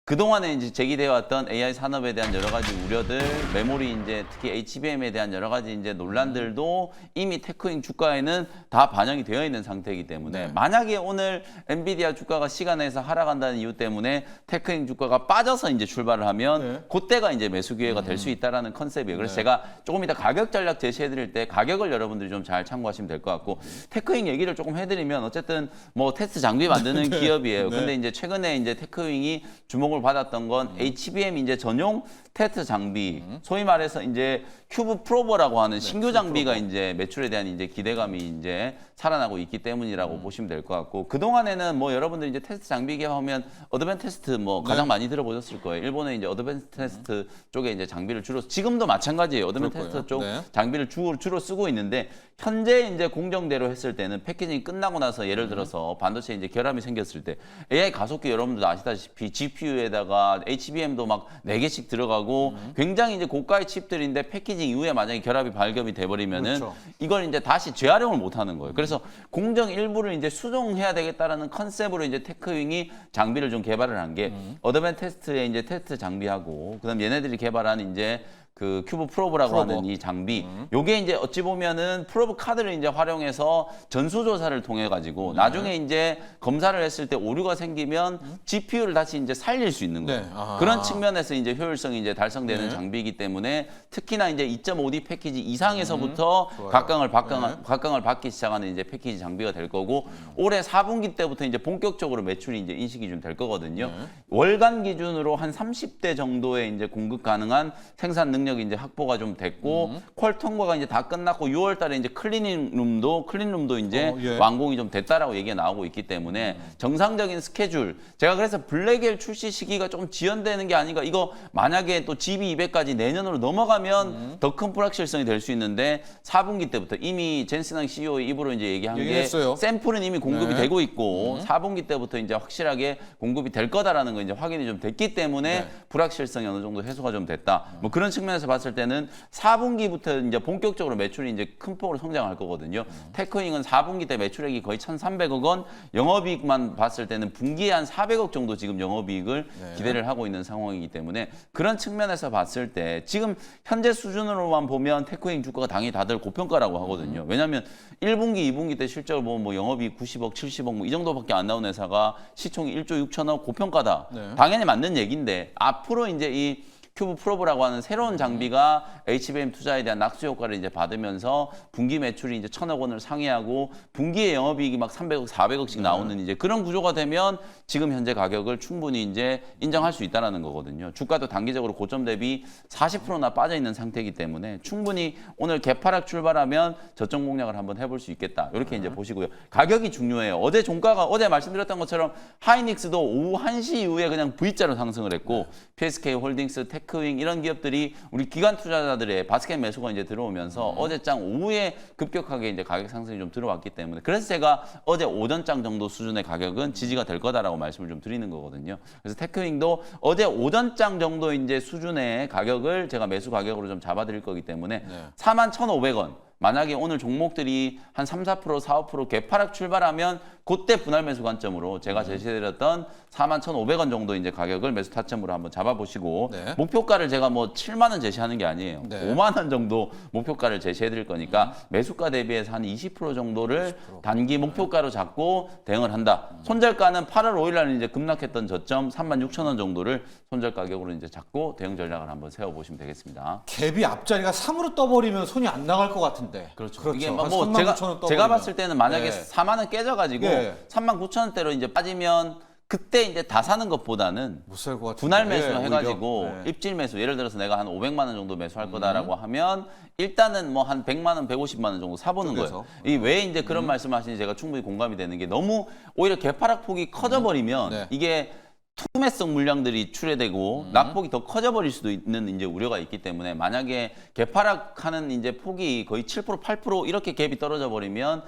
Speaker 3: 그동안에 이제 제기되어 왔던 AI 산업에 대한 여러 가지 우려들, 메모리 이제 특히 HBM에 대한 여러 가지 이제 논란들도 이미 테크윙 주가에는 다 반영이 되어 있는 상태이기 때문에 만약에 오늘 엔비디아 주가가 시간에서 하락한다는 이유 때문에 테크윙 주가가 빠져서 이제 출발을 하면 그때가 이제 매수 기회가 될 수 있다라는 컨셉이에요. 그래서 제가 조금 이따 가격 전략 제시해 드릴 때 가격을 여러분들이 좀 잘 참고하시면 될 것 같고 테크윙 얘기를 조금 해드리면 어쨌든 뭐 테스트 장비 만드는 기업이에요. 근데 이제 최근에 이제 테크윙이 주목을 받았던 건 HBM 이제 전용 테스트 장비, 소위 말해서 이제 큐브 프로버라고 하는 신규 장비가 이제 매출에 대한 이제 기대감이 이제 살아나고 있기 때문이라고 보시면 될 것 같고, 그동안에는 뭐 여러분들 이제 테스트 장비 개발하면 어드밴스 테스트 뭐 가장 많이 들어보셨을 거예요. 일본의 이제 어드밴스 테스트 쪽에 이제 장비를 주로, 지금도 마찬가지예요. 어드밴스 테스트 쪽 장비를 주로 쓰고 있는데, 현재 이제 공정대로 했을 때는 패키징이 끝나고 나서 예를 들어서 반도체 이제 결함이 생겼을 때 AI 가속기 여러분들도 아시다시피 GPU에다가 HBM도 막 4개씩 들어가고 굉장히 이제 고가의 칩들인데 패키징 이후에 만약에 결합이 발견이 돼버리면은
Speaker 1: 그렇죠.
Speaker 3: 이걸 이제 다시 재활용을 못 하는 거예요. 그래서 공정 일부를 이제 수정해야 되겠다라는 컨셉으로 이제 테크윙이 장비를 좀 개발을 한 게 어드밴스 테스트의 이제 테스트 장비하고, 그다음 얘네들이 개발한 이제 그 큐브 프로브라고 하는 이 장비, 요게 이제 어찌 보면은 프로브 카드를 이제 활용해서 전수조사를 통해 가지고 나중에 이제 검사를 했을 때 오류가 생기면 GPU를 다시 이제 살릴 수 있는 거예요. 그런 측면에서 이제 효율성이 이제 달성되는 장비이기 때문에, 특히나 이제 2.5D 패키지 이상에서부터 각광을 받기 시작하는 이제 패키지 장비가 될 거고, 올해 4분기 때부터 이제 본격적으로 매출이 이제 인식이 좀 될 거거든요. 월간 기준으로 한 30대 정도의 이제 공급 가능한 생산 능력이 이제 확보가 좀 됐고, 퀄 통과가 이제 다 끝났고 6월 달에 이제 클린룸도 이제 완공이 좀 됐다라고 얘기가 나오고 있기 때문에 정상적인 스케줄, 제가 그래서 블랙엘 출시 시기가 좀 지연되는 게 아닌가, 이거 만약에 또 GB200까지 내년으로 넘어가면 더 큰 불확실성이 될 수 있는데, 4분기 때부터 이미 젠슨항 CEO 입으로 이제 얘기한 게 샘플은 이미 공급이 되고 있고 4분기 때부터 이제 확실하게 공급이 될 거다라는 거 이제 확인이 좀 됐기 때문에 불확실성이 어느 정도 해소가 좀 됐다. 뭐 그런 측면에서 봤을 때는 4분기부터 이제 본격적으로 매출이 이제 큰 폭으로 성장할 거거든요. 테크윙은 4분기 때 매출액이 거의 1,300억 원, 영업이익만 봤을 때는 분기에 한 400억 정도 지금 영업이익을 기대를 하고 있는 상황이기 때문에, 그런 측면에서 봤을 때 지금 현재 수준으로만 보면 테크윙 주가가 당연히 다들 고평가라고 하거든요. 왜냐하면 1분기, 2분기 때 실적을 보면 뭐 영업이익 90억, 70억 뭐 이 정도밖에 안 나오는 회사가 시총이 1조 6천억, 고평가다. 당연히 맞는 얘기인데, 앞으로 이제 이 큐브 프로브라고 하는 새로운 장비가 HBM 투자에 대한 낙수 효과를 이제 받으면서 분기 매출이 이제 1,000억 원을 상회하고 분기의 영업이익이 막 300억, 400억씩 나오는 이제 그런 구조가 되면 지금 현재 가격을 충분히 이제 인정할 수 있다라는 거거든요. 주가도 단기적으로 고점 대비 40%나 빠져 있는 상태이기 때문에 충분히 오늘 개파락 출발하면 저점 공략을 한번 해볼 수 있겠다. 이렇게 이제 보시고요. 가격이 중요해요. 어제 종가가 어제 말씀드렸던 것처럼 하이닉스도 오후 1시 이후에 그냥 V자로 상승을 했고 PSK 홀딩스, 테크윙 이런 기업들이 우리 기관 투자자들의 바스켓 매수가 이제 들어오면서 어제장 오후에 급격하게 이제 가격 상승이 좀 들어왔기 때문에, 그래서 제가 어제 오전장 정도 수준의 가격은 지지가 될 거다라고 말씀을 좀 드리는 거거든요. 그래서 테크윙도 어제 오전장 정도 이제 수준의 가격을 제가 매수 가격으로 좀 잡아드릴 거기 때문에 41,500원. 만약에 오늘 종목들이 한 3, 4%, 4, 5% 개파락 출발하면 그때 분할 매수 관점으로 제가 제시해드렸던 41,500원 정도 이제 가격을 매수 타점으로 한번 잡아보시고, 목표가를 제가 뭐 7만 원 제시하는 게 아니에요. 5만 원 정도 목표가를 제시해드릴 거니까 매수가 대비해서 한 20% 정도를 단기 목표가로 잡고 대응을 한다. 손절가는 8월 5일 날 이제 급락했던 저점 36,000원 정도를 손절 가격으로 이제 잡고 대응 전략을 한번 세워보시면 되겠습니다.
Speaker 1: 갭이 앞자리가 3으로 떠버리면 손이 안 나갈 것 같은데.
Speaker 3: 그렇죠. 이게 뭐 제가 봤을 때는 만약에 4만 원 깨져가지고 39,000원대로 이제 빠지면 그때 이제 다 사는 것보다는
Speaker 1: 못 살 것 같은데.
Speaker 3: 분할 매수 해가지고 입질 매수, 예를 들어서 내가 한 500만 원 정도 매수할 거다라고 하면 일단은 뭐 한 100만 원, 150만 원 정도 사보는 거예요. 이 왜 이제 그런 말씀하시는지 제가 충분히 공감이 되는 게, 너무 오히려 개파락 폭이 커져버리면 이게 투매성 물량들이 출해되고 낙폭이 더 커져버릴 수도 있는 이제 우려가 있기 때문에, 만약에 개파락하는 이제 폭이 거의 7%, 8% 이렇게 갭이 떨어져 버리면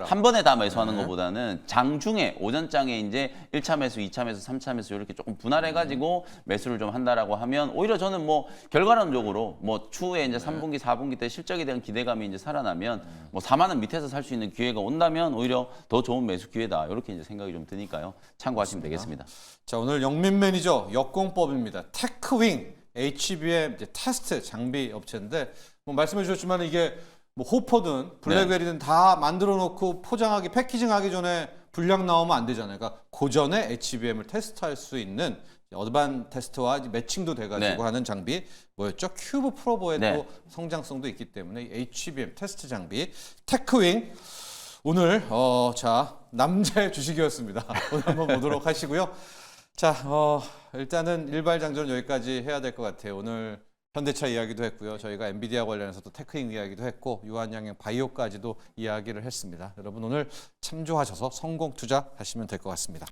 Speaker 3: 한 번에 다 매수하는 것보다는 장중에 오전장에 이제 1차 매수, 2차 매수, 3차 매수 이렇게 조금 분할해가지고 매수를 좀 한다라고 하면, 오히려 저는 뭐 결과론적으로 뭐 추후에 이제 3분기, 4분기 때 실적에 대한 기대감이 이제 살아나면 뭐 4만 원 밑에서 살 수 있는 기회가 온다면 오히려 더 좋은 매수 기회다. 이렇게 이제 생각이 좀 드니까요. 참고하시면 되겠습니다.
Speaker 1: 자, 오늘 영민 매니저 역공법입니다. 테크윙 HBM 이제 테스트 장비 업체인데, 뭐 말씀해 주셨지만 이게 뭐 호퍼든 블랙웰이든 다 만들어 놓고 포장하기, 패키징하기 전에 불량 나오면 안 되잖아요. 그러니까 그 전에 HBM을 테스트할 수 있는 어드밴스 테스트와 매칭도 돼가지고 하는 장비 뭐였죠? 큐브 프로버의 또 성장성도 있기 때문에 HBM 테스트 장비 테크윙 오늘 자 남자의 주식이었습니다. 오늘 한번 보도록 하시고요. 자 일단은 일발장전 여기까지 해야 될 것 같아요. 오늘 현대차 이야기도 했고요. 저희가 엔비디아 관련해서도 테크잉 이야기도 했고 유한양행 바이오까지도 이야기를 했습니다. 여러분 오늘 참조하셔서 성공 투자하시면 될 것 같습니다.